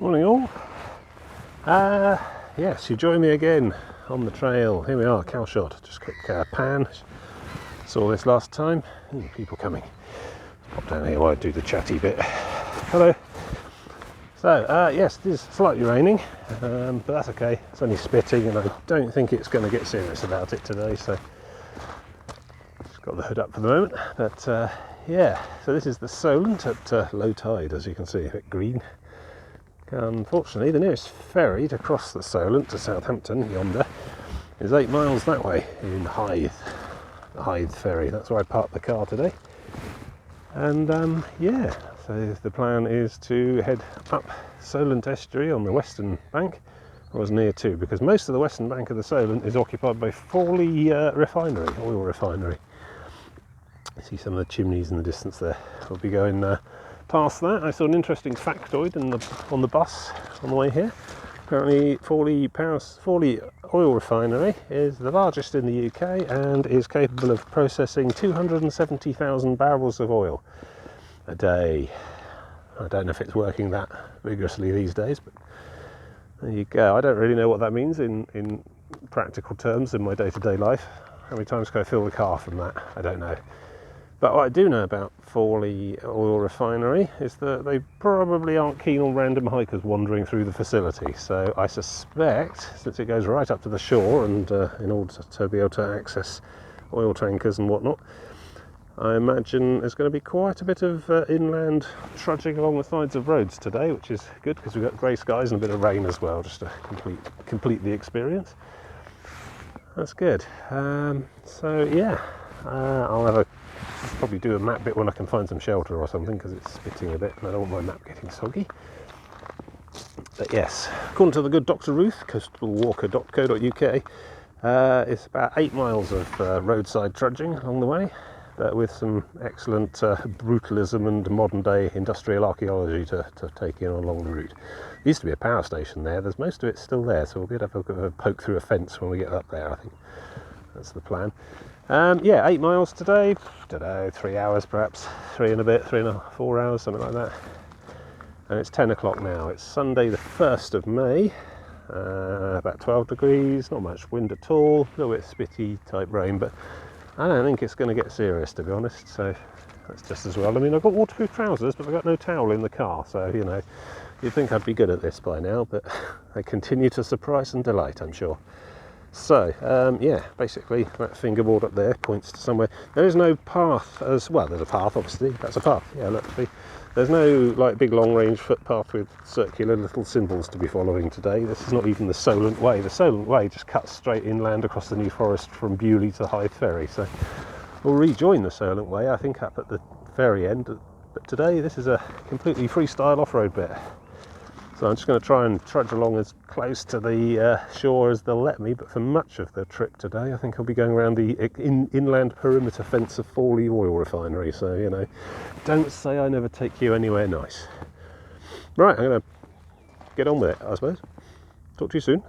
Morning all. Yes, you join me again on the trail. Here we are, Calshot. Just quick pan. Saw this last time. People coming. Pop down here while I do the chatty bit. Hello. So, yes, it is slightly raining, but that's okay. It's only spitting and I don't think it's going to get serious about it today, so just got the hood up for the moment. But yeah, so this is the Solent at low tide, as you can see, a bit green. Unfortunately, the nearest ferry to cross the Solent to Southampton, yonder, is 8 miles that way in Hythe. The Hythe ferry. That's where I parked the car today. And yeah, so the plan is to head up Solent estuary on the western bank. I was near to, because most of the western bank of the Solent is occupied by Fawley refinery, oil refinery. You see some of the chimneys in the distance there. We'll be going past that. I saw an interesting factoid on the bus on the way here. Apparently Fawley oil refinery is the largest in the UK and is capable of processing 270,000 barrels of oil a day. I don't know if it's working that vigorously these days, but there you go. I don't really know what that means in practical terms in my day-to-day life. How many times can I fill the car from that? I don't know. But what I do know about Fawley oil refinery is that they probably aren't keen on random hikers wandering through the facility. So I suspect, since it goes right up to the shore and in order to be able to access oil tankers and whatnot, I imagine there's going to be quite a bit of inland trudging along the sides of roads today, which is good because we've got grey skies and a bit of rain as well, just to complete the experience. That's good. So yeah, I'll probably do a map bit when I can find some shelter or something, because it's spitting a bit and I don't want my map getting soggy. But yes, according to the good Dr. Ruth, coastalwalker.co.uk, it's about 8 miles of roadside trudging along the way, but with some excellent brutalism and modern day industrial archaeology to take in along the route. There used to be a power station there. There's most of it still there, so we'll be able to have a poke through a fence when we get up there. I think that's the plan. Yeah, 8 miles today. Don't know, 3 hours perhaps, 3 and a bit, 3.5, 4 hours, something like that. And it's 10 o'clock now. It's Sunday the 1st of May. About 12 degrees, not much wind at all, a little bit spitty type rain, but I don't think it's going to get serious, to be honest, so that's just as well. I mean, I've got waterproof trousers, but I've got no towel in the car, so, you know, you'd think I'd be good at this by now, but they continue to surprise and delight, I'm sure. So, yeah, basically that fingerboard up there points to somewhere. There is no path as well. There's a path, obviously. That's a path. Yeah, look, see. There's no like big long-range footpath with circular little symbols to be following today. This is not even the Solent Way. The Solent Way just cuts straight inland across the New Forest from Bewley to Hythe Ferry. So we'll rejoin the Solent Way, I think, up at the ferry end. But today this is a completely freestyle off-road bit. So I'm just going to try and trudge along as close to the shore as they'll let me, but for much of the trip today I think I'll be going around the inland perimeter fence of Fawley oil refinery, so, you know, don't say I never take you anywhere nice. Right, I'm going to get on with it, I suppose. Talk to you soon.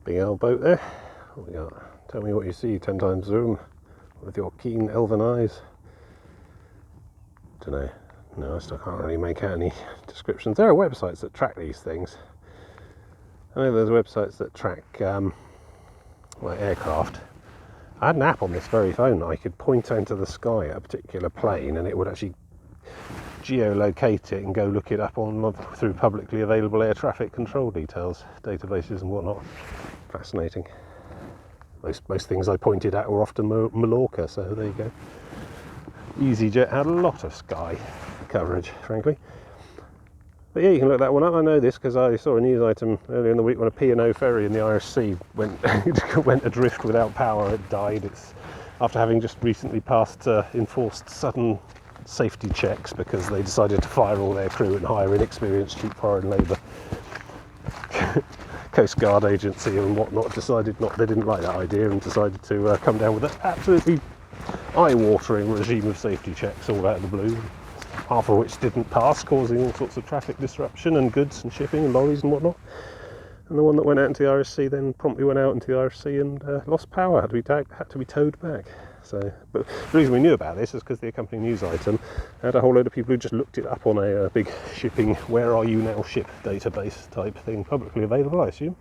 Big old boat there. What we got? Tell me what you see 10 times zoom with your keen elven eyes. Don't know. No, I still can't really make out any descriptions. There are websites that track these things. I know there's websites that track like aircraft. I had an app on this very phone that I could point into the sky at a particular plane and it would actually geolocate it and go look it up on through publicly available air traffic control details, databases and whatnot. Fascinating. Most things I pointed at were often Mallorca, so there you go. EasyJet had a lot of sky coverage, frankly. But yeah, you can look that one up. I know this because I saw a news item earlier in the week when a P&O ferry in the Irish Sea went adrift without power. It died. It's after having just recently passed enforced sudden safety checks because they decided to fire all their crew and hire inexperienced cheap foreign labour. Coast Guard agency and whatnot they didn't like that idea and decided to come down with an absolutely eye-watering regime of safety checks all out of the blue, half of which didn't pass, causing all sorts of traffic disruption and goods and shipping and lorries and whatnot. And the one that went out into the Irish Sea then promptly went out into the Irish Sea and lost power, had to be towed back. So, but the reason we knew about this is because the accompanying news item had a whole load of people who just looked it up on a big shipping "Where Are You Now" ship database type thing, publicly available, I assume.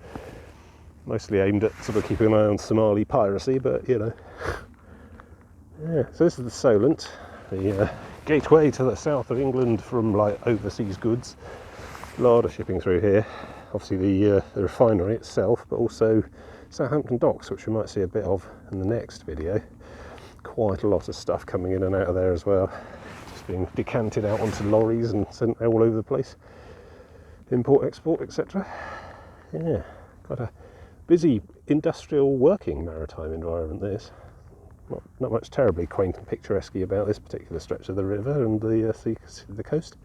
Mostly aimed at sort of keeping an eye on Somali piracy, but you know. Yeah, so this is the Solent, the gateway to the south of England from like overseas goods. A lot of shipping through here. Obviously the refinery itself, but also Southampton docks, which we might see a bit of in the next video. Quite a lot of stuff coming in and out of there as well, just being decanted out onto lorries and sent all over the place. Import, export, etc. Yeah, quite a busy industrial working maritime environment this. Not much terribly quaint and picturesque about this particular stretch of the river and the coast.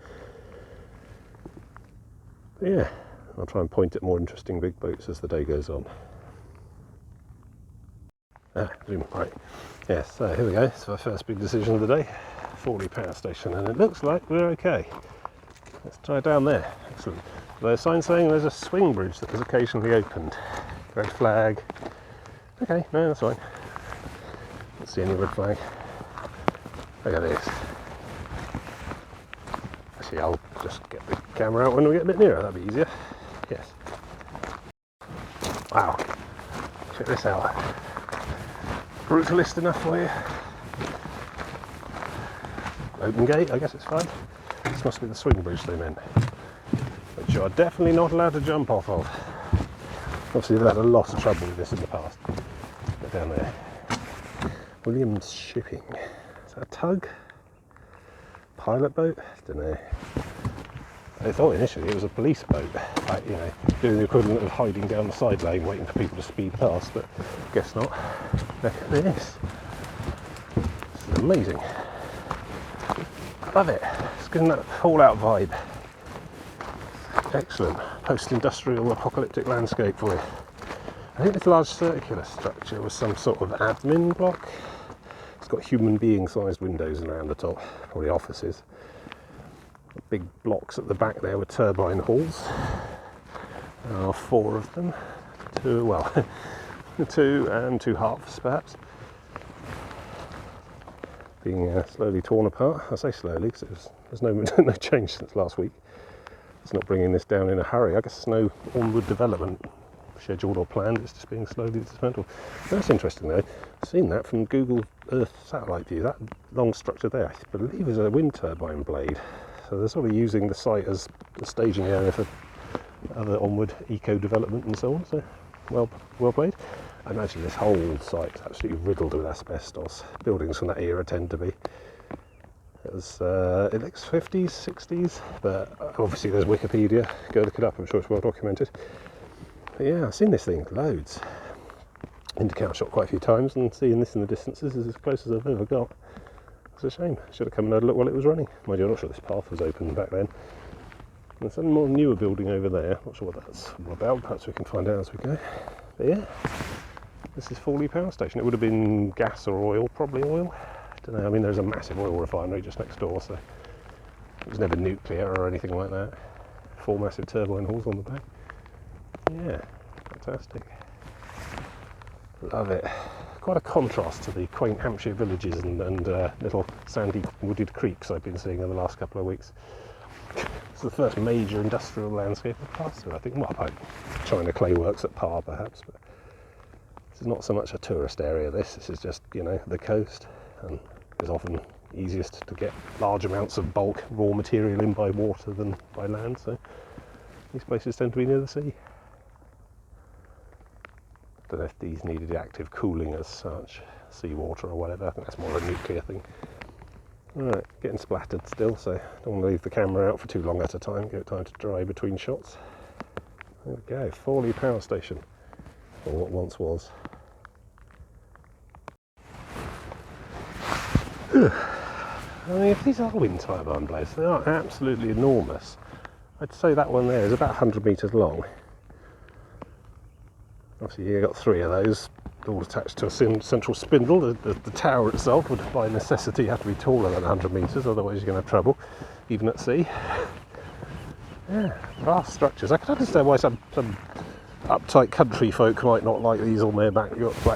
But yeah, I'll try and point at more interesting big boats as the day goes on. Zoom, right. Yes, so here we go. It's our first big decision of the day. Forley Power Station, and it looks like we're okay. Let's try down there. Excellent. There's a sign saying there's a swing bridge that is occasionally opened. Red flag. Okay, no, that's fine. Don't see any red flag. Look at this. Actually, I'll just get the camera out when we get a bit nearer. That'll be easier. Yes. Wow. Check this out. Brutalist enough for you. Open gate, I guess it's fine. This must be the swing bridge they meant, which you are definitely not allowed to jump off of. Obviously they've had a lot of trouble with this in the past. Get down there. Williams Shipping. Is that a tug? Pilot boat? I don't know. I thought initially it was a police boat, like, you know, doing the equivalent of hiding down the side lane waiting for people to speed past, but guess not. Look at this. This is amazing. Love it. It's getting that Fallout vibe. Excellent. Post-industrial apocalyptic landscape for you. I think this large circular structure was some sort of admin block. It's got human being sized windows around the top, probably offices. Big blocks at the back there with turbine halls. There are 4 of them. 2, well, 2 and 2 halves perhaps. Being slowly torn apart. I say slowly because there's no change since last week. It's not bringing this down in a hurry. I guess there's no onward development scheduled or planned. It's just being slowly dismantled. That's interesting though. I've seen that from Google Earth satellite view. That long structure there, I believe, is a wind turbine blade. So they're sort of using the site as a staging area for other onward eco-development and so on. So well played. I imagine this whole site's absolutely riddled with asbestos. Buildings from that era tend to be. It looks 50s, 60s, but obviously there's Wikipedia. Go look it up, I'm sure it's well documented. But yeah, I've seen this thing loads. Into Calshot quite a few times, and seeing this in the distances is as close as I've ever got. It's a shame. Should have come and had a look while it was running. Mind you, I'm not sure this path was open back then. There's some more newer building over there. Not sure what that's all about. Perhaps we can find out as we go. But yeah, this is Forley Power Station. It would have been gas or oil, probably oil. I don't know. I mean, there's a massive oil refinery just next door, so it was never nuclear or anything like that. 4 massive turbine halls on the back. Yeah, fantastic. Love it. Quite a contrast to the quaint Hampshire villages and little sandy wooded creeks I've been seeing in the last couple of weeks. It's the first major industrial landscape I've passed through, I think. Well, like China Clay Works at Par, perhaps, but this is not so much a tourist area. This is just, you know, the coast, and it's often easiest to get large amounts of bulk raw material in by water than by land, so these places tend to be near the sea. I don't know if these needed active cooling as such, seawater or whatever. I think that's more a nuclear thing. Alright, getting splattered still, so don't want to leave the camera out for too long at a time. Give it time to dry between shots. There we go, Forley Power Station, or what once was. I mean, if these are wind turbine blades, they are absolutely enormous. I'd say that one there is about 100 metres long. Obviously you've got 3 of those, all attached to a central spindle. The tower itself would by necessity have to be taller than 100 metres, otherwise you're going to have trouble, even at sea. Yeah, vast structures. I can understand why some uptight country folk might not like these on their back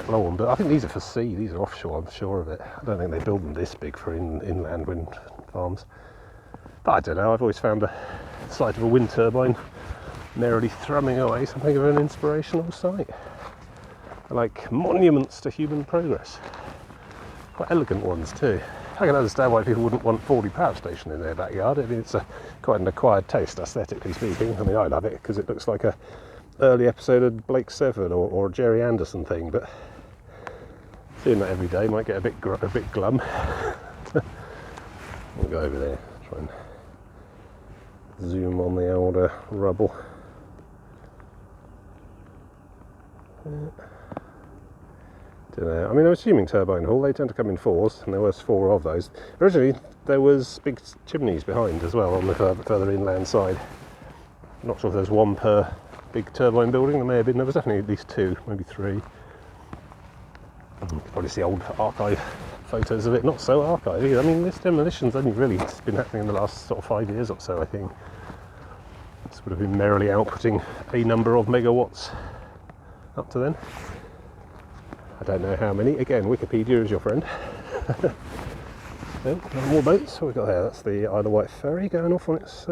lawn, but I think these are for sea. These are offshore, I'm sure of it. I don't think they build them this big for inland wind farms. But I don't know, I've always found the sight of a wind turbine merrily thrumming away something of an inspirational sight. They're like monuments to human progress. Quite elegant ones too. I can understand why people wouldn't want Forley Power Station in their backyard. I mean, it's quite an acquired taste, aesthetically speaking. I mean, I love it because it looks like a early episode of Blake Seven or a Jerry Anderson thing, but seeing that every day might get a bit glum. We'll go over there, try and zoom on the older rubble. I mean, I'm assuming turbine hall, they tend to come in fours, and there was 4 of those. Originally, there was big chimneys behind as well on the further inland side. I'm not sure if there's one per big turbine building. There may have been. There was definitely at least 2, maybe 3. You can probably see old archive photos of it. Not so archive either. I mean, this demolition's only really been happening in the last sort of 5 years or so, I think. This would have been merrily outputting a number of megawatts up to then. I don't know how many. Again, Wikipedia is your friend. Oh, more boats. What have we got there? That's the Isle of Wight ferry going off on its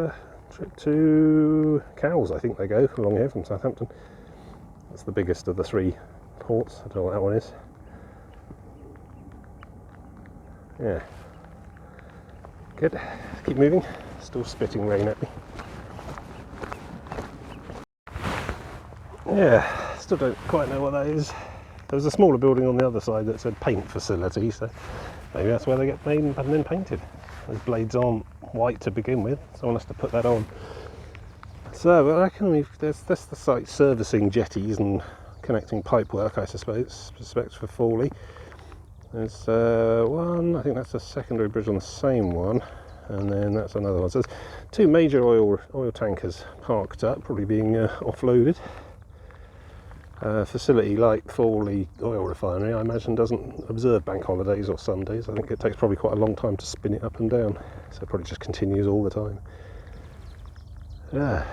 trip to Cowes, I think they go along here from Southampton. That's the biggest of the 3 ports. I don't know what that one is. Yeah. Good. Let's keep moving. Still spitting rain at me. Yeah, still don't quite know what that is. There was a smaller building on the other side that said paint facility, so maybe that's where they get made and then painted. Those blades aren't white to begin with, someone has to put that on. So I reckon there's the site servicing jetties and connecting pipework, I suspect for Forley. There's one, I think that's a secondary bridge on the same one, and then that's another one. So there's 2 major oil tankers parked up, probably being offloaded. Facility like Forley oil refinery, I imagine, doesn't observe bank holidays or Sundays. I think it takes probably quite a long time to spin it up and down, so it probably just continues all the time. Yeah.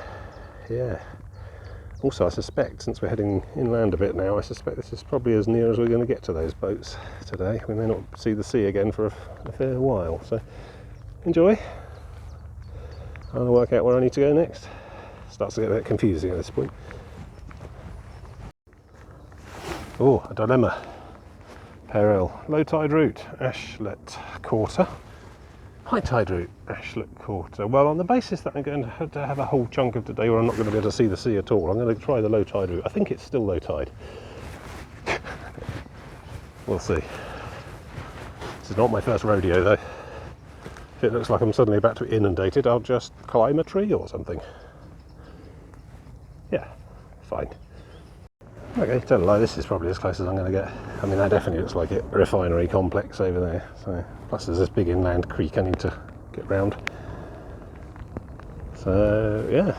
Also, I suspect, since we're heading inland a bit now, I suspect this is probably as near as we're going to get to those boats today. We may not see the sea again for a fair while, so enjoy. I'll work out where I need to go next. Starts to get a bit confusing at this point. Oh, a dilemma. Peril. Low tide route, Ashlet Quarter. High tide route, Ashlet Quarter. Well, on the basis that I'm going to have a whole chunk of today where I'm not going to be able to see the sea at all, I'm going to try the low tide route. I think it's still low tide. We'll see. This is not my first rodeo though. If it looks like I'm suddenly about to be inundated, I'll just climb a tree or something. Yeah, fine. Okay, tell a lie, this is probably as close as I'm going to get. I mean, that definitely looks like it. Refinery complex over there. So, plus there's this big inland creek I need to get round. So, yeah.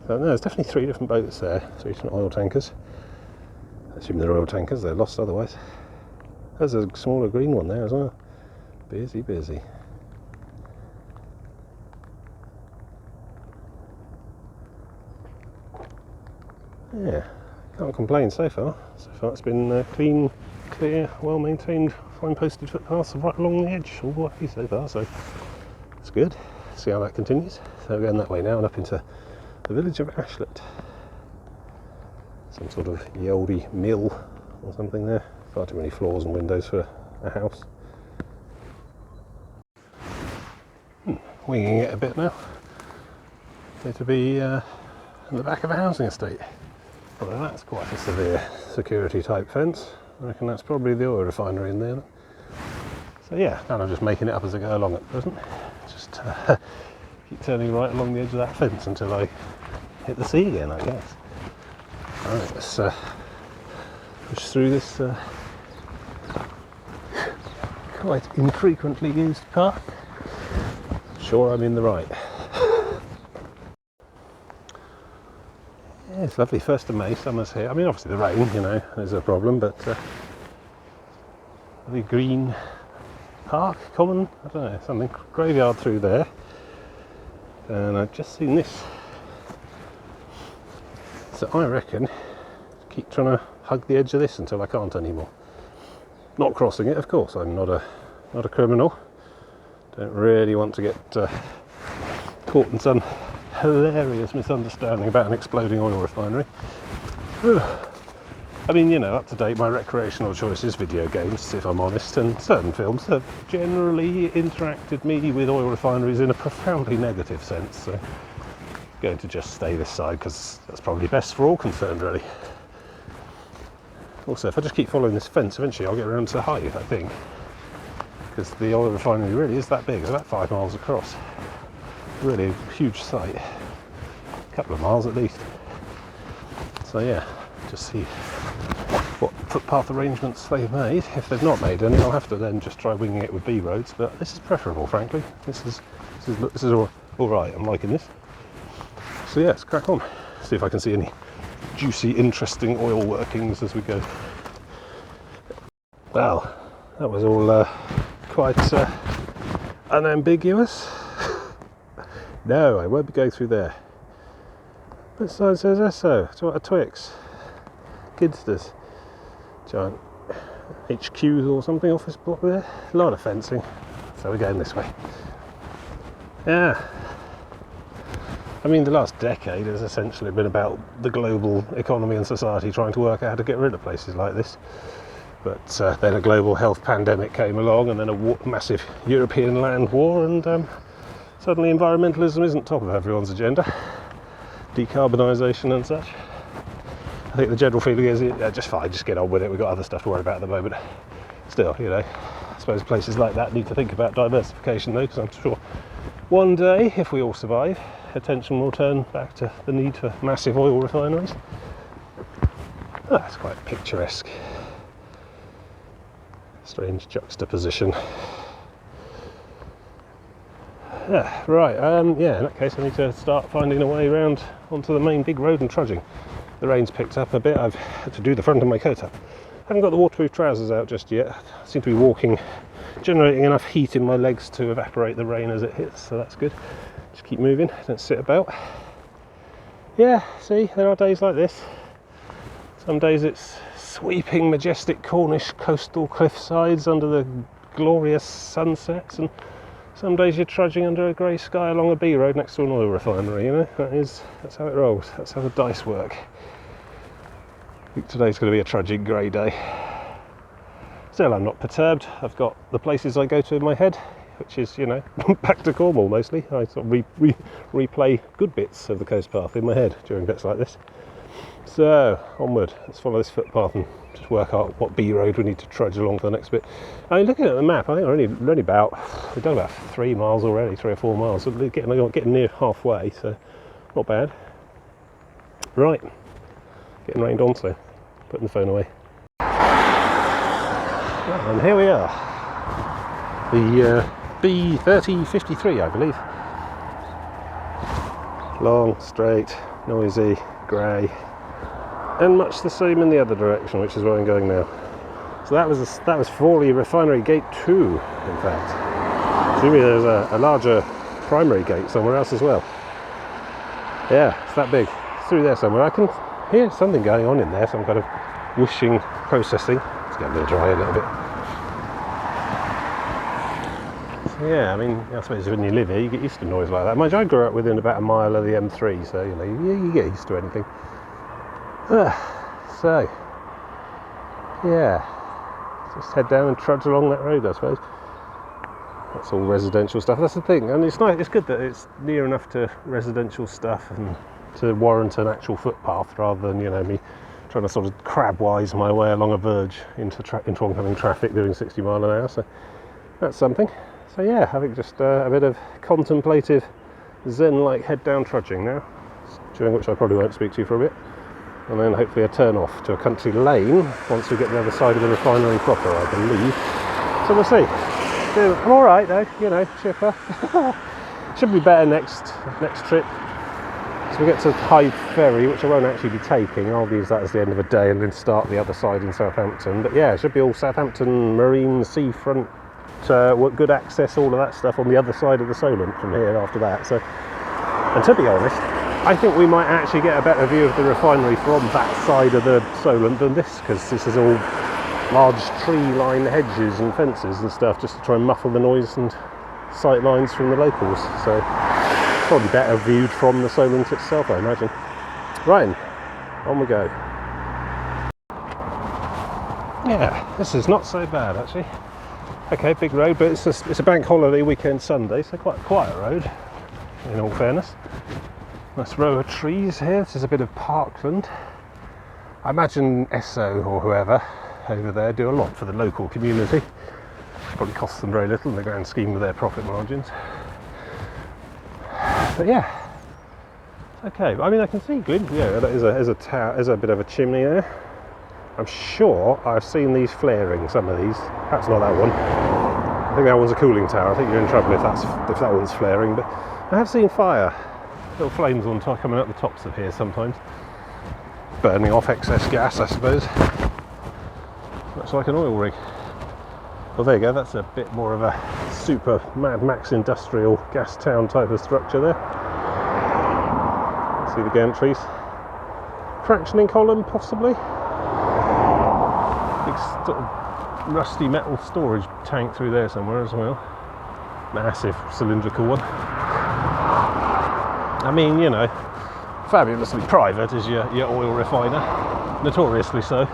So, no, there's definitely 3 different boats there. 3 different oil tankers. I assume they're oil tankers, they're lost otherwise. There's a smaller green one there as well. Busy. Yeah. Can't complain so far. So far it's been clean, clear, well maintained, fine posted footpaths right along the edge all the way so far, so it's good. See how that continues. So we're going that way now and up into the village of Ashlet. Some sort of ye olde mill or something there. Far too many floors and windows for a house. Winging it a bit now. Appear to be in the back of a housing estate. Well, that's quite a severe security type fence. I reckon that's probably the oil refinery in there. So yeah, and I'm just making it up as I go along at present. Just keep turning right along the edge of that fence until I hit the sea again, I guess. Alright, let's push through this quite infrequently used path. Sure, I'm in the right. Yeah, it's lovely. 1st of May, summer's here. I mean, obviously the rain, you know, is a problem, but the green park, common, I don't know, something, graveyard through there. And I've just seen this. So I reckon keep trying to hug the edge of this until I can't anymore. Not crossing it, of course. I'm not a criminal. Don't really want to get caught in some hilarious misunderstanding about an exploding oil refinery. I mean, you know, up to date, my recreational choice is video games, if I'm honest, and certain films have generally interacted me with oil refineries in a profoundly negative sense. So, I'm going to just stay this side because that's probably best for all concerned, really. Also, if I just keep following this fence, eventually I'll get around to Hythe, I think, because the oil refinery really is that big. It's about 5 miles across. Really a huge site. A couple of miles at least. So yeah, just see what footpath arrangements they've made. If they've not made any, I'll have to then just try winging it with B roads. But this is preferable, frankly. This is all right. I'm liking this. So yeah, let's crack on. See if I can see any juicy, interesting oil workings as we go. Well, that was all quite unambiguous. No, I won't be going through there. That sign says Esso. It's what a Twix. Kidsters. Giant HQs or something, office block there. A lot of fencing. So we're going this way. Yeah. I mean, the last decade has essentially been about the global economy and society trying to work out how to get rid of places like this. But then a global health pandemic came along, and then a massive European land war, and suddenly environmentalism isn't top of everyone's agenda. Decarbonisation and such. I think the general feeling is just fine, just get on with it. We've got other stuff to worry about at the moment. Still, you know, I suppose places like that need to think about diversification though, because I'm sure one day, if we all survive, attention will turn back to the need for massive oil refineries. Oh, that's quite picturesque. Strange juxtaposition. Yeah, right, yeah, in that case I need to start finding a way around onto the main big road and trudging. The rain's picked up a bit. I've had to do the front of my coat up. Haven't got the waterproof trousers out just yet. I seem to be walking, generating enough heat in my legs to evaporate the rain as it hits, so that's good. Just keep moving, don't sit about. Yeah, see, there are days like this. Some days it's sweeping, majestic Cornish coastal cliff sides under the glorious sunsets, and some days you're trudging under a grey sky along a B road next to an oil refinery, you know. That's how it rolls, that's how the dice work. I think today's going to be a tragic grey day. Still, I'm not perturbed. I've got the places I go to in my head, which is, you know, back to Cornwall mostly. I sort of replay good bits of the coast path in my head during bits like this. So, onward. Let's follow this footpath and just work out what B road we need to trudge along for the next bit. I mean, looking at the map, I think we've done about 3 miles already, 3 or 4 miles. So we're getting near halfway, so not bad. Right. Getting rained on, so putting the phone away. And here we are. The B3053, I believe. Long, straight, noisy, grey, and much the same in the other direction, which is where I'm going now. So that was Fawley Refinery Gate 2, in fact. Assuming there's a larger primary gate somewhere else as well. Yeah, it's that big. It's through there somewhere. I can hear something going on in there, some kind of whooshing processing. It's getting a bit dry a little bit. So yeah, I mean, I suppose when you live here, you get used to noise like that. Mind you, I grew up within about a mile of the M3, so you know, you get used to anything. So, yeah, just head down and trudge along that road, I suppose. That's all residential stuff. That's the thing, and it's nice. It's good that it's near enough to residential stuff and to warrant an actual footpath, rather than, you know, me trying to sort of crabwise my way along a verge into oncoming traffic doing 60 mile an hour. So that's something. So yeah, I think just a bit of contemplative, zen-like head-down trudging now, during which I probably won't speak to you for a bit, and then hopefully a turn off to a country lane once we get to the other side of the refinery proper, I believe. So we'll see. I'm all right though, you know, chipper. Should be better next trip. So we get to Hythe Ferry, which I won't actually be taking. I'll use that as the end of the day and then start the other side in Southampton. But yeah, it should be all Southampton marine seafront, good access, all of that stuff on the other side of the Solent from here after that. So, and to be honest, I think we might actually get a better view of the refinery from that side of the Solent than this, because this is all large tree-lined hedges and fences and stuff, just to try and muffle the noise and sight lines from the locals. So probably better viewed from the Solent itself, I imagine. Right, on we go. Yeah, this is not so bad actually. Okay, big road, but it's a bank holiday weekend Sunday, so quite a quiet road, in all fairness. Nice row of trees here. This is a bit of parkland. I imagine Esso or whoever over there do a lot for the local community. Probably costs them very little in the grand scheme of their profit margins. But yeah, okay. I mean, I can see glimpse. Yeah, there's a tower. There's a bit of a chimney there. I'm sure I've seen these flaring. Some of these. Perhaps not that one. I think that one's a cooling tower. I think you're in trouble if that one's flaring. But I have seen fire. Little flames on top coming up the tops of here sometimes, burning off excess gas, I suppose. Much like an oil rig. Well, there you go. That's a bit more of a super Mad Max industrial gas town type of structure there. See the gantries. Fractioning column, possibly. Big sort of rusty metal storage tank through there somewhere as well. Massive cylindrical one. I mean, you know, fabulously private is your oil refiner, notoriously so.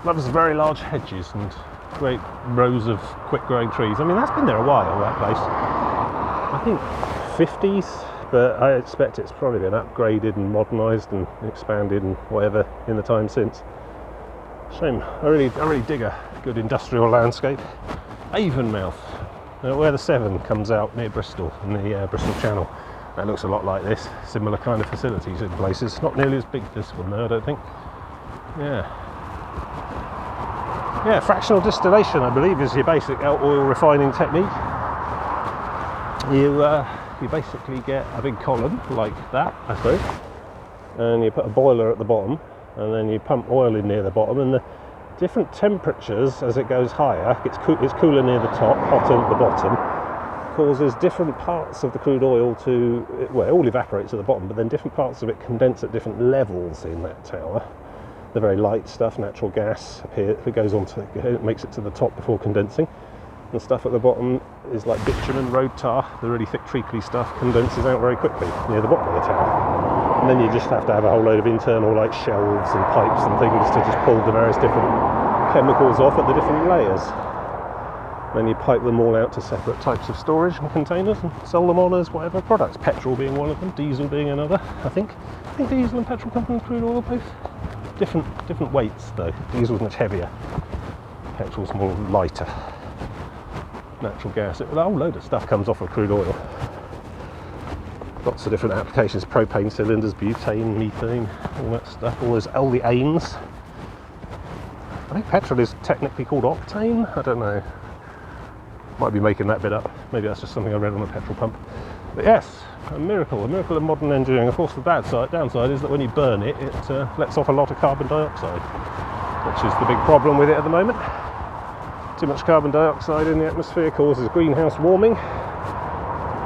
Loves very large hedges and great rows of quick-growing trees. I mean, that's been there a while, that place. I think 50s, but I expect it's probably been upgraded and modernised and expanded and whatever in the time since. Shame. I really dig a good industrial landscape. Avonmouth, where the Severn comes out near Bristol in the Bristol Channel. That looks a lot like this, similar kind of facilities in places. Not nearly as big as this one though, I don't think. Yeah, fractional distillation, I believe, is your basic oil refining technique. You basically get a big column like that, I suppose, and you put a boiler at the bottom, and then you pump oil in near the bottom, and the different temperatures as it goes higher, it's cooler near the top, hotter at the bottom, causes different parts of the crude oil to, well, it all evaporates at the bottom, but then different parts of it condense at different levels in that tower. The very light stuff, natural gas, it goes on to, it makes it to the top before condensing. And stuff at the bottom is like bitumen, road tar. The really thick treacly stuff condenses out very quickly near the bottom of the tower. And then you just have to have a whole load of internal like shelves and pipes and things to just pull the various different chemicals off at the different layers. Then you pipe them all out to separate types of storage and containers and sell them on as whatever products. Petrol being one of them, diesel being another, I think. I think diesel and petrol come from crude oil both. Different weights though. Diesel's much heavier. Petrol's more lighter. Natural gas, a whole load of stuff comes off of crude oil. Lots of different applications, propane cylinders, butane, methane, all that stuff, all the AIMs. I think petrol is technically called octane, I don't know. Might be making that bit up. Maybe that's just something I read on a petrol pump. But yes, a miracle of modern engineering. Of course, the downside is that when you burn it, it lets off a lot of carbon dioxide, which is the big problem with it at the moment. Too much carbon dioxide in the atmosphere causes greenhouse warming.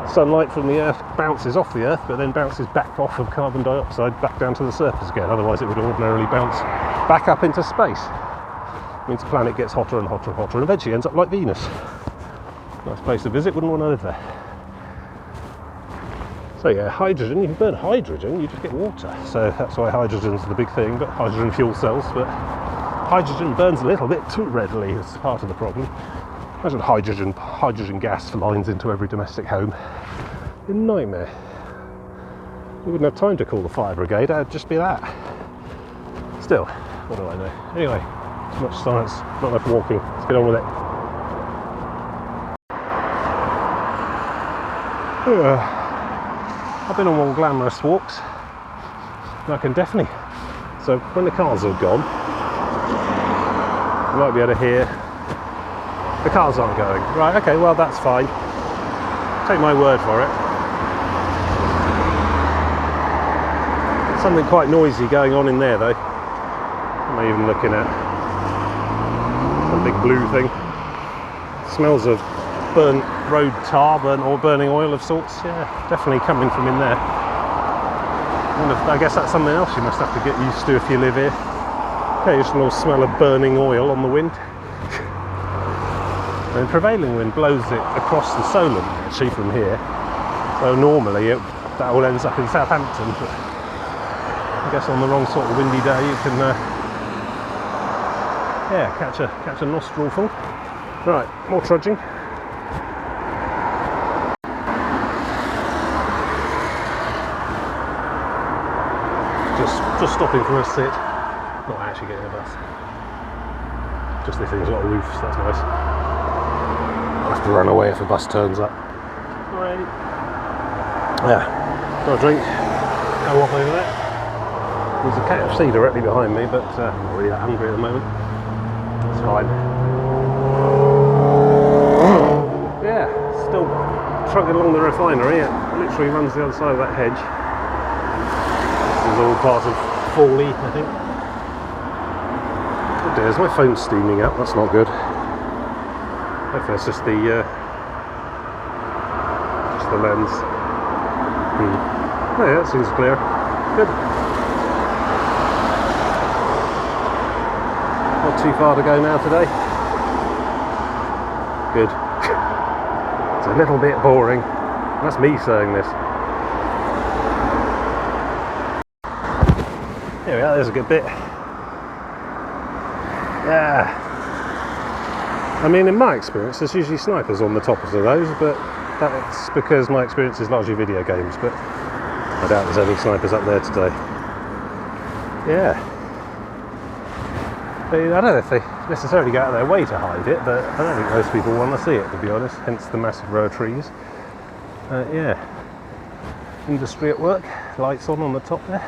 Sunlight from the earth bounces off the earth, but then bounces back off of carbon dioxide back down to the surface again. Otherwise, it would ordinarily bounce back up into space. It means the planet gets hotter and hotter and hotter, and eventually ends up like Venus. Nice place to visit, wouldn't want to live there. So yeah, hydrogen, if you burn hydrogen, you just get water. So that's why hydrogen's the big thing, but hydrogen fuel cells, but hydrogen burns a little bit too readily, it's part of the problem. Imagine hydrogen gas lines into every domestic home. A nightmare. You wouldn't have time to call the fire brigade, it'd just be that. Still, what do I know? Anyway, too much science, not enough walking, let's get on with it. I've been on more glamorous walks, and I can definitely, so when the cars are gone, you might be able to hear the cars aren't going. Right, okay, well that's fine. Take my word for it. Something quite noisy going on in there though. Am I even looking at a big blue thing? Smells of burnt road tar, burning oil of sorts. Yeah, definitely coming from in there. I guess that's something else you must have to get used to if you live here. Occasional smell of burning oil on the wind. And prevailing wind blows it across the Solent actually from here. So normally that all ends up in Southampton, but I guess on the wrong sort of windy day you can catch a nostril full. Right, more trudging. Just stopping for a sit, not actually getting a bus. Just this thing's got a roof, so that's nice. I'll have to run away if a bus turns up. Alright. Yeah, got a drink. Go off over there. There's a KFC directly behind me, but I'm not really that hungry at the moment. It's fine. Yeah, still trucking along the refinery. It literally runs the other side of that hedge. This is all part of Fawley, I think. Oh dear, is my phone steaming up? That's not good. Hopefully it's just the lens. Oh yeah, that seems clear. Good. Not too far to go now today. Good. It's a little bit boring. That's me saying this. Here we are, there's a good bit. Yeah. I mean, in my experience, there's usually snipers on the tops of those, but that's because my experience is largely video games, but I doubt there's any snipers up there today. Yeah. I don't know if they necessarily go out of their way to hide it, but I don't think most people want to see it, to be honest, hence the massive row of trees. Yeah. Industry at work, lights on the top there.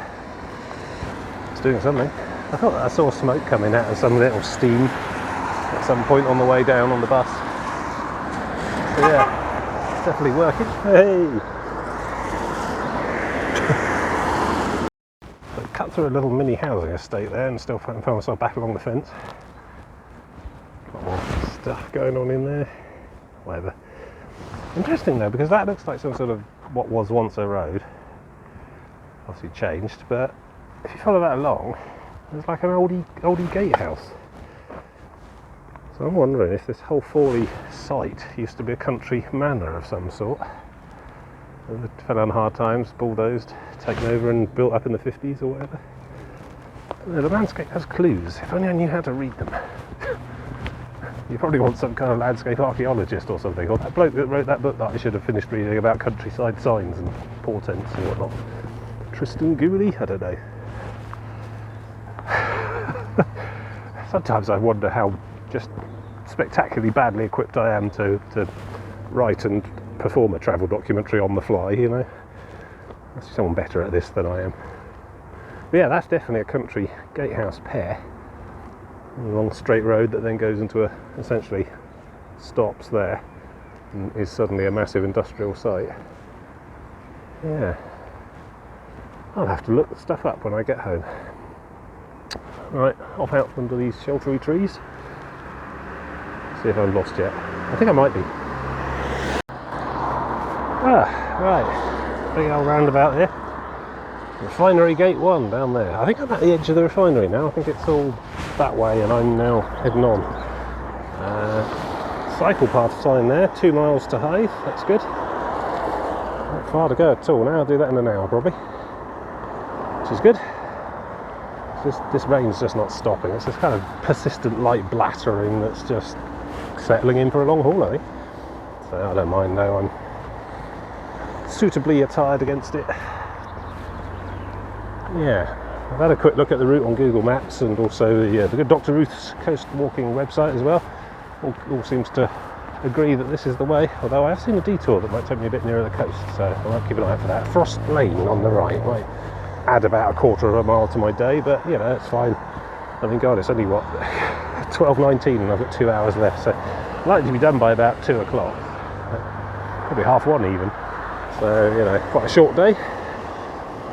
It's doing something. I thought I saw smoke coming out of some little steam at some point on the way down on the bus. So yeah, it's definitely working. Hey! So cut through a little mini housing estate there and still found myself back along the fence. Got more stuff going on in there. Whatever. Interesting though, because that looks like some sort of what was once a road. Obviously changed, but if you follow that along, there's like an oldie gatehouse. So I'm wondering if this whole Fawley site used to be a country manor of some sort. It fell on hard times, bulldozed, taken over and built up in the 50s or whatever. The landscape has clues, if only I knew how to read them. You probably want some kind of landscape archaeologist or something, or that bloke that wrote that book that I should have finished reading about countryside signs and portents and whatnot. Tristan Gooley? I don't know. Sometimes I wonder how just spectacularly badly equipped I am to write and perform a travel documentary on the fly, you know. There's someone better at this than I am. But yeah, that's definitely a country gatehouse pair. A long straight road that then goes into essentially stops there and is suddenly a massive industrial site. Yeah. I'll have to look the stuff up when I get home. Right, off out under these sheltery trees. See if I'm lost yet. I think I might be. Right. Big old roundabout here. Refinery Gate 1 down there. I think I'm at the edge of the refinery now. I think it's all that way and I'm now heading on. Cycle path sign there, 2 miles to Hythe. That's good. Not far to go at all now. I'll do that in an hour probably. Which is good. This rain's just not stopping. It's this kind of persistent light blattering that's just settling in for a long haul, I think. So I don't mind though. I'm suitably attired against it. Yeah, I've had a quick look at the route on Google Maps and also the good Dr. Ruth's coast walking website as well. All seems to agree that this is the way, although I have seen a detour that might take me a bit nearer the coast, so I might keep an eye out for that. Frost Lane on the right might add about 1/4 of a mile to my day, but you know, it's fine. I mean, God, it's only what, 12:19 and I've got 2 hours left, so I'm likely to be done by about 2 o'clock, probably 1:30 even. So, you know, quite a short day,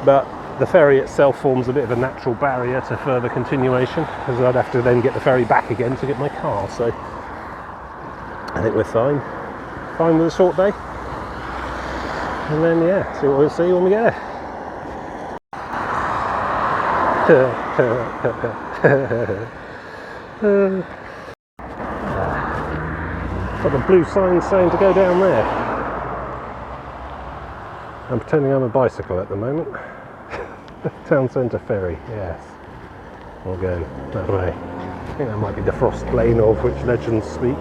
but the ferry itself forms a bit of a natural barrier to further continuation, because I'd have to then get the ferry back again to get my car, so I think we're fine with a short day, and then yeah, see what we'll see when we get there. Got the blue sign saying to go down there. I'm pretending I'm a bicycle at the moment. Town centre ferry, yes. We'll go that way. I think that might be the Frost Lane of which legends speak.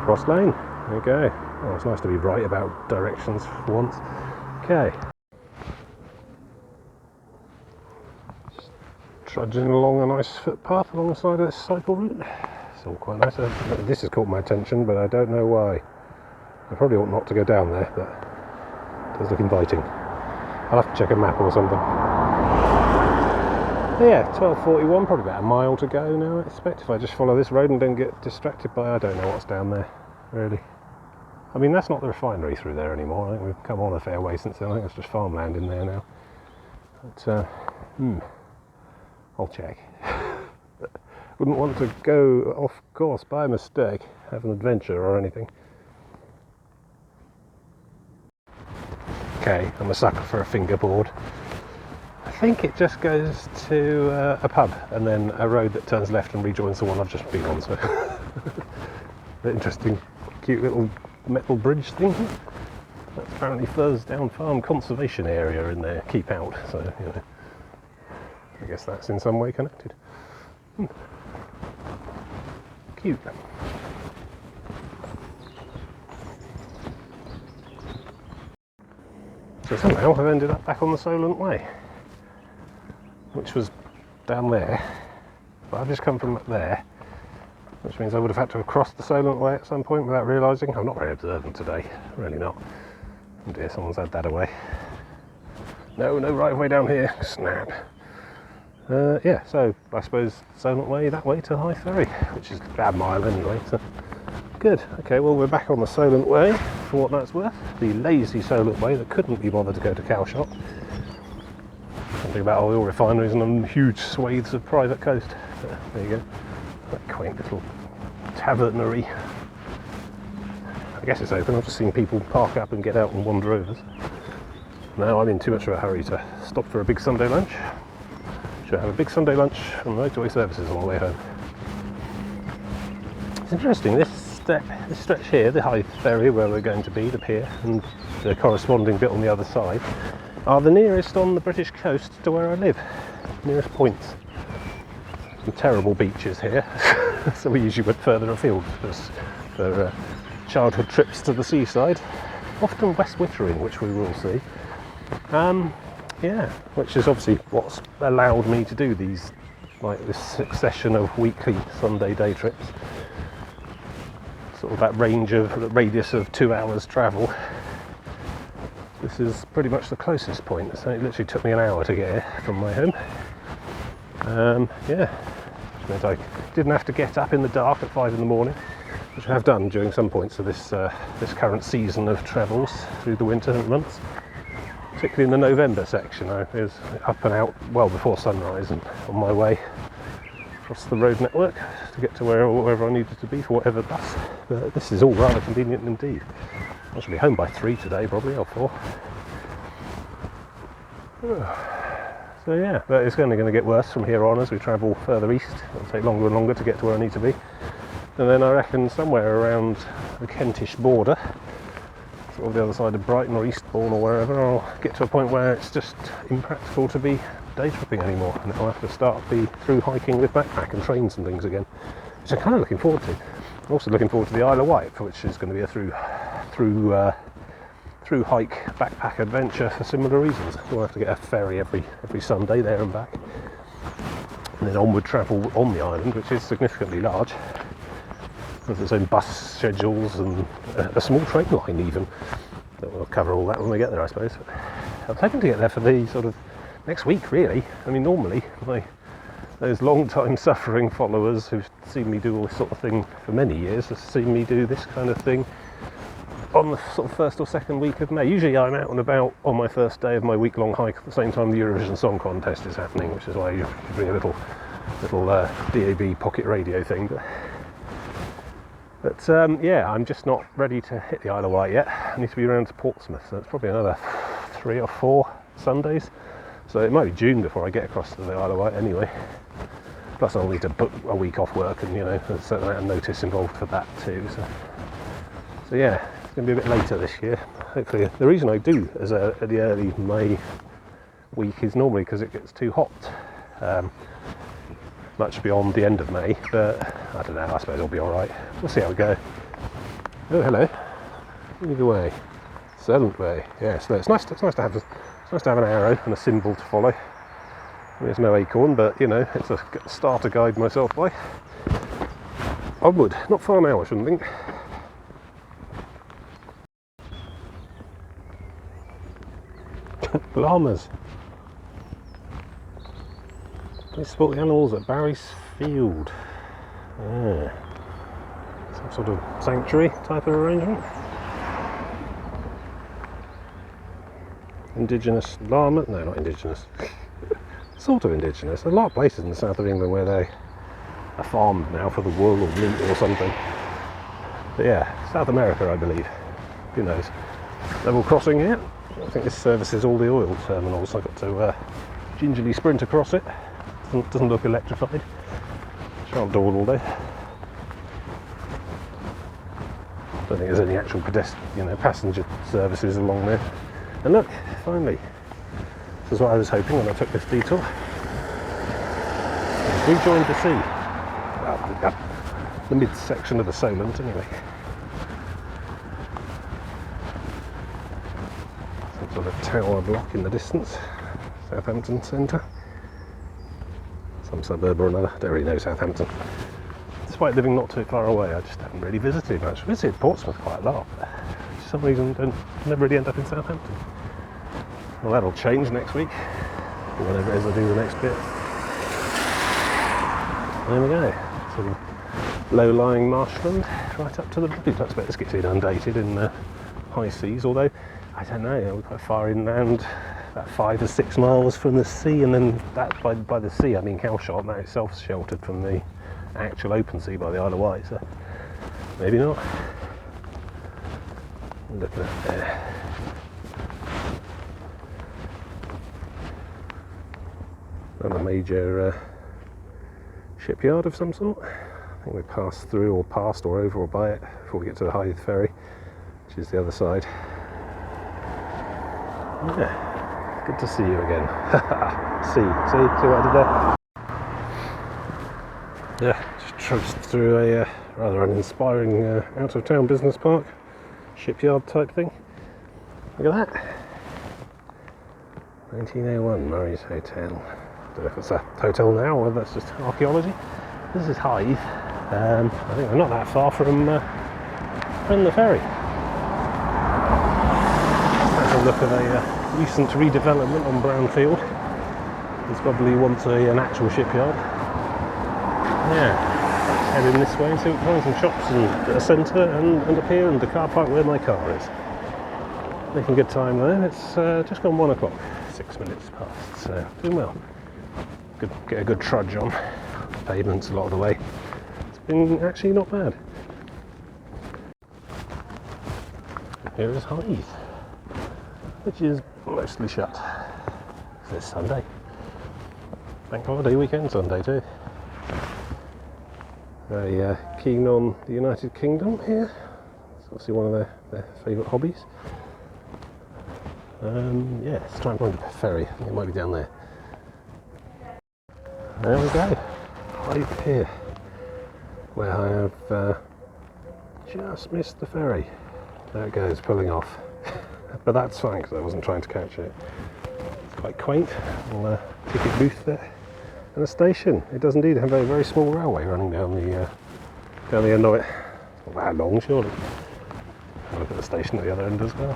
Frost Lane, there you go. Oh, it's nice to be right about directions for once. Okay. Just trudging along a nice footpath alongside this cycle route. It's all quite nice. This has caught my attention, but I don't know why. I probably ought not to go down there, but it does look inviting. I'll have to check a map or something. Yeah, 12:41, probably about a mile to go now, I expect, if I just follow this road and don't get distracted by, I don't know what's down there, really. I mean, that's not the refinery through there anymore. I think we've come on a fair way since then. I think it's just farmland in there now. But, I'll check. Wouldn't want to go off course by mistake, have an adventure or anything. Okay, I'm a sucker for a fingerboard. I think it just goes to a pub and then a road that turns left and rejoins the one I've just been on. So, interesting, cute little metal bridge thing. That's apparently Fursdown Farm Conservation Area in there. Keep out. So you know, I guess that's in some way connected. Cute. So somehow I've ended up back on the Solent Way, which was down there, but I've just come from up there, which means I would have had to have crossed the Solent Way at some point without realising. I'm not very observant today, really not. Oh dear, someone's had that away. No right of way down here, snap. Yeah, so I suppose Solent Way that way to Hythe Ferry, which is about a mile anyway, so good. Okay, well we're back on the Solent Way, for what that's worth. The lazy Solent Way that couldn't be bothered to go to Calshot. Something about oil refineries and huge swathes of private coast. There you go. That quaint little tavernery. I guess it's open. I've just seen people park up and get out and wander over. No, I'm in too much of a hurry to stop for a big Sunday lunch. Should have a big Sunday lunch from Motorway Services on the way home. It's interesting, this stretch here, the Hythe Ferry where we're going to be, the pier, and the corresponding bit on the other side, are the nearest on the British coast to where I live. Nearest points. Some terrible beaches here, so we usually went further afield for childhood trips to the seaside. Often West Wittering, which we will see. Yeah, which is obviously what's allowed me to do these, like this succession of weekly Sunday day trips. Sort of that radius of 2 hours travel. This is pretty much the closest point, so it literally took me an hour to get here from my home. Yeah, which meant I didn't have to get up in the dark at 5 in the morning, which I have done during some points of this current season of travels through the winter months. Particularly in the November section, I was up and out well before sunrise and on my way across the road network to get to wherever I needed to be for whatever bus. But this is all rather convenient indeed. I should be home by 3 today, probably, or 4. So yeah, but it's only going to get worse from here on as we travel further east. It'll take longer and longer to get to where I need to be. And then I reckon somewhere around the Kentish border, sort of the other side of Brighton or Eastbourne or wherever, I'll get to a point where it's just impractical to be day tripping anymore, and I'll have to start through hiking with backpack and trains and things again, which I'm kind of looking forward to. I'm also looking forward to the Isle of Wight, which is going to be a through hike backpack adventure for similar reasons. We'll have to get a ferry every Sunday there and back, and then onward travel on the island, which is significantly large, with its own bus schedules and a small train line even. We'll cover all that when we get there, I suppose. I'm hoping to get there for the sort of next week, really. I mean, normally those long-time suffering followers who've seen me do all this sort of thing for many years have seen me do this kind of thing on the sort of first or second week of May. Usually I'm out and about on my first day of my week-long hike at the same time the Eurovision Song Contest is happening, which is why you bring a little DAB pocket radio thing. But yeah, I'm just not ready to hit the Isle of Wight yet. I need to be around to Portsmouth, so it's probably another 3 or 4 Sundays So it might be June before I get across to the Isle of Wight anyway. Plus I'll need to book a week off work, and there's a certain amount of notice involved for that too. So yeah, it's going to be a bit later this year. Hopefully, the reason I do as the early May week is normally because it gets too hot, much beyond the end of May. But I don't know. I suppose it'll be all right. We'll see how we go. Oh, hello. Either way, Silent Way. Yeah, so it's nice to have an arrow and a symbol to follow. There's no acorn, but it's a starter guide myself by. Onward, not far now, I shouldn't think. Llamas. They sport the animals at Barry's Field. Yeah. Some sort of sanctuary type of arrangement. Indigenous llama? No, not indigenous. Sort of indigenous. There's a lot of places in the south of England where they are farmed now for the wool or meat or something. But yeah, South America, I believe. Who knows? Level crossing here. I think this services all the oil terminals. I've got to gingerly sprint across it. Doesn't look electrified. Shan't dawdle all day. Don't think there's any actual passenger services along there. And look, finally. This is what I was hoping when I took this detour. We joined the sea. Well, the midsection of the Solent, anyway. Some sort of tower block in the distance. Southampton Centre. Some suburb or another. I don't really know Southampton. Despite living not too far away, I just haven't really visited much. I visited Portsmouth quite a lot. For some reason, never really end up in Southampton. Well, that'll change next week, or whenever it is I do the next bit. There we go. Some low-lying marshland right up to the bridge. I expect this gets inundated in high seas, although, I don't know, we're quite far inland, about 5 or 6 miles from the sea, and then that by the sea I mean Calshot, that itself is sheltered from the actual open sea by the Isle of Wight, so maybe not. Looking up there. Another major shipyard of some sort. I think we passed through or past or over or by it before we get to the Hythe ferry, which is the other side. Yeah, good to see you again. See what I did there? Yeah, just trudged through a rather uninspiring out-of-town business park, shipyard type thing. Look at that. 1901 Murray's Hotel. I don't know if it's a hotel now or that's just archaeology. This is Hythe. I think we're not that far from the ferry. That's a look at a recent redevelopment on Brownfield. It's probably once an actual shipyard. Yeah, let's head in this way and see what find some shops and a centre and up here and the car park where my car is. Making good time though. It's just gone 1 o'clock, 6 minutes past, so doing well. Get a good trudge on. Pavements a lot of the way. It's been actually not bad. Here is Hythe, which is mostly shut. This Sunday. Bank holiday weekend Sunday too. Very keen on the United Kingdom here. It's obviously one of their favourite hobbies. Yeah, let's try and find a ferry. I think it might be down there. There we go, Hythe here, where I have just missed the ferry. There it goes, pulling off. But that's fine because I wasn't trying to catch it. It's quite quaint, little ticket booth there, and a station. It does indeed have a very small railway running down the end of it. It's not that long, surely. I'll look at the station at the other end as well.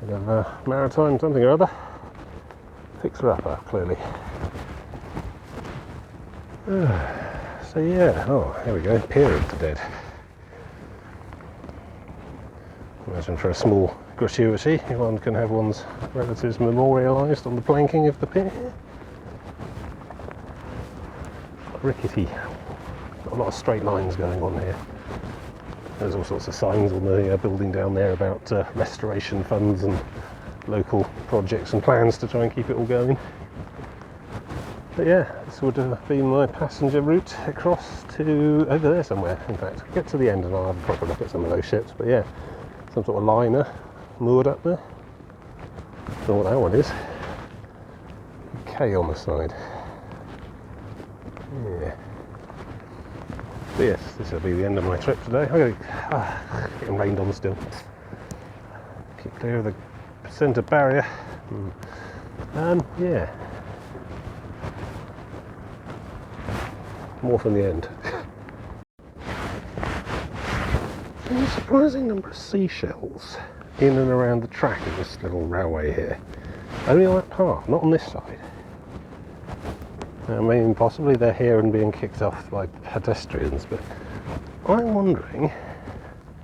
Bit of maritime something or other. Fixer-upper, clearly. So yeah, oh, here we go, Pier of the Dead. Imagine for a small gratuity, one can have one's relatives memorialised on the planking of the pier. Rickety. Got a lot of straight lines going on here. There's all sorts of signs on the building down there about restoration funds and local projects and plans to try and keep it all going. But yeah, this would have been my passenger route across to over there somewhere. In fact, I'll get to the end and I'll have a proper look at some of those ships. But yeah, some sort of liner moored up there. Don't know what that one is. K on the side. Yeah. But yes, this will be the end of my trip today. I'm getting rained on still. Keep clear of the centre barrier. Yeah. More from the end. There's a surprising number of seashells in and around the track of this little railway here. Only on that path, not on this side. I mean, possibly they're here and being kicked off by pedestrians, but I'm wondering,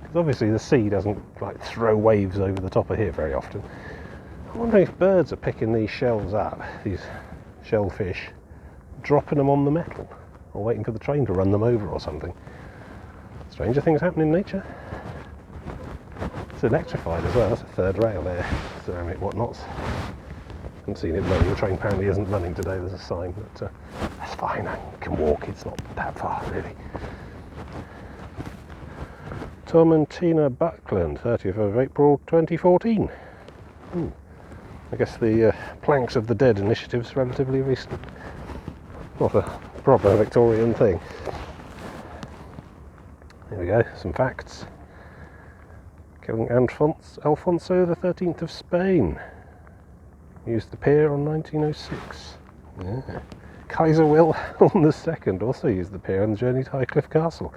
because obviously the sea doesn't like throw waves over the top of here very often. I'm wondering if birds are picking these shells up, these shellfish, dropping them on the metal, or waiting for the train to run them over or something. Stranger things happen in nature. It's electrified as well. That's a third rail there, ceramic whatnots. Haven't seen it running. The train apparently isn't running today. There's a sign, but that's fine. I can walk. It's not that far, really. Tom and Tina Buckland, 30th of April 2014. I guess the Planks of the Dead initiative's relatively recent. Not a proper Victorian thing. Here we go. Some facts. King Alfonso the 13th of Spain used the pier on 1906. Yeah. Kaiser Wilhelm II also used the pier on the journey to Hythe Castle.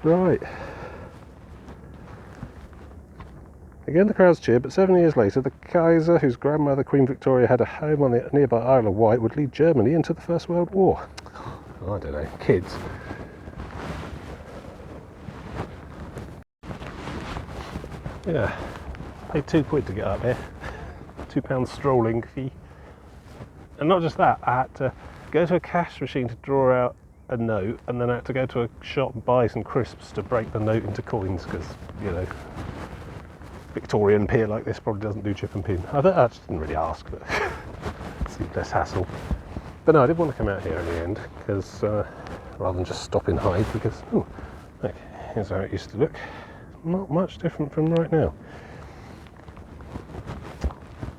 Right. Again the crowds cheered, but 7 years later the Kaiser, whose grandmother Queen Victoria had a home on the nearby Isle of Wight, would lead Germany into the First World War. I don't know, kids. Yeah, paid £2 to get up here. £2 strolling fee. And not just that, I had to go to a cash machine to draw out a note, and then I had to go to a shop and buy some crisps to break the note into coins, because, you know, Victorian pier like this probably doesn't do chip and pin. I just didn't really ask, but it seemed less hassle. But no, I did want to come out here in the end, because rather than just stop in Hythe, because, look, here's how it used to look. Not much different from right now.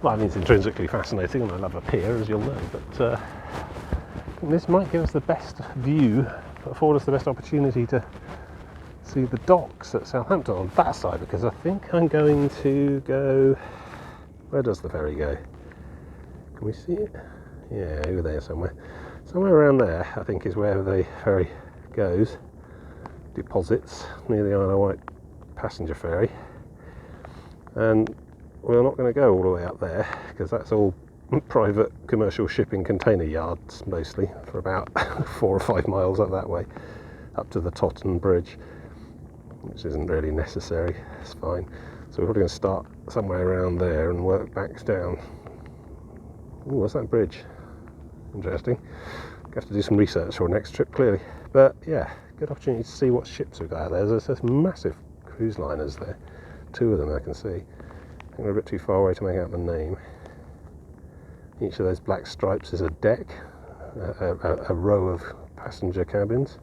Well, I mean, it's intrinsically fascinating, and I love a pier, as you'll know, but I think this might give us the best view, afford us the best opportunity to see the docks at Southampton on that side, because I think I'm going to go... Where does the ferry go? Can we see it? Yeah, over there somewhere. Somewhere around there, I think, is where the ferry goes. Deposits near the Isle of Wight passenger ferry. And we're not going to go all the way up there, because that's all private commercial shipping container yards, mostly, for about 4 or 5 miles up that way, up to the Totten Bridge, which isn't really necessary. It's fine. So we're probably going to start somewhere around there and work back down. Ooh, what's that bridge? Interesting. I'll have to do some research for our next trip, clearly. But yeah, good opportunity to see what ships we've got out there. There's massive cruise liners there. 2 of them I can see. I think we're a bit too far away to make out the name. Each of those black stripes is a deck, a row of passenger cabins.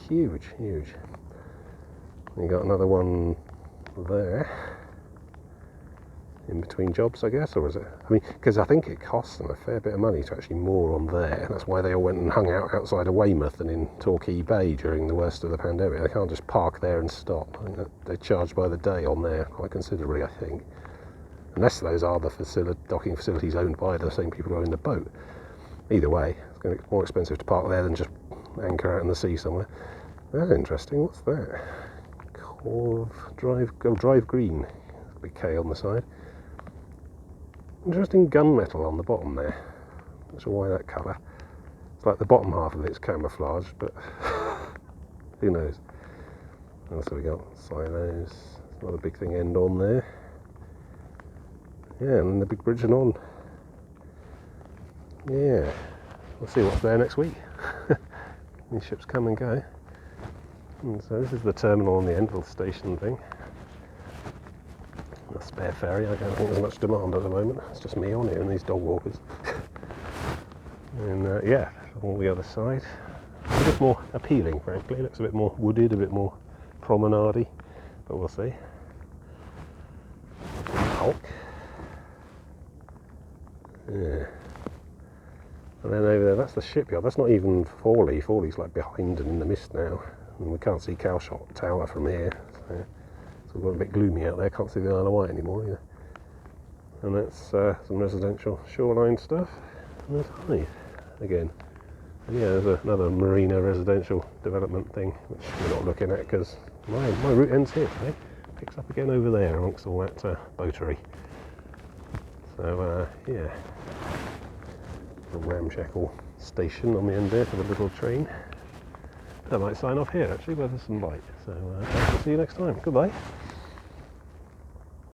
Huge, huge. You got another one there, in between jobs, I guess, or is it? I mean, because I think it costs them a fair bit of money to actually moor on there. That's why they all went and hung out outside of Weymouth and in Torquay Bay during the worst of the pandemic. They can't just park there and stop. I think that they charge by the day on there quite considerably, I think. Unless those are the docking facilities owned by the same people who own the boat. Either way, it's going to be more expensive to park there than just anchor out in the sea somewhere. That's interesting. What's that? Drive Green. Big K on the side. Interesting gunmetal on the bottom there. Not sure why that colour. It's like the bottom half of it's camouflaged, but who knows. What else have we got? Silos. Another big thing end on there. Yeah, and then the big bridge and on. Yeah. We'll see what's there next week. These ships come and go. And so this is the terminal on the end of the station thing. spare ferry. I don't think there's much demand at the moment. It's just me on here and these dog walkers. And yeah, all the other side. A bit more appealing, frankly. It looks a bit more wooded, a bit more promenade-y, but we'll see. Hulk. Yeah. And then over there, that's the shipyard. That's not even Forley. Forley's like behind and in the mist now. And we can't see Calshot Tower from here. So it's all a bit gloomy out there. Can't see the Isle of Wight anymore either. And that's some residential shoreline stuff. And there's Hythe again. And yeah, there's another marina residential development thing, which we're not looking at because my route ends here today. Picks up again over there amongst all that boatery. So yeah, a ramshackle station on the end there for the little train. I might sign off here actually, where there's some light. So I'll see you next time. Goodbye.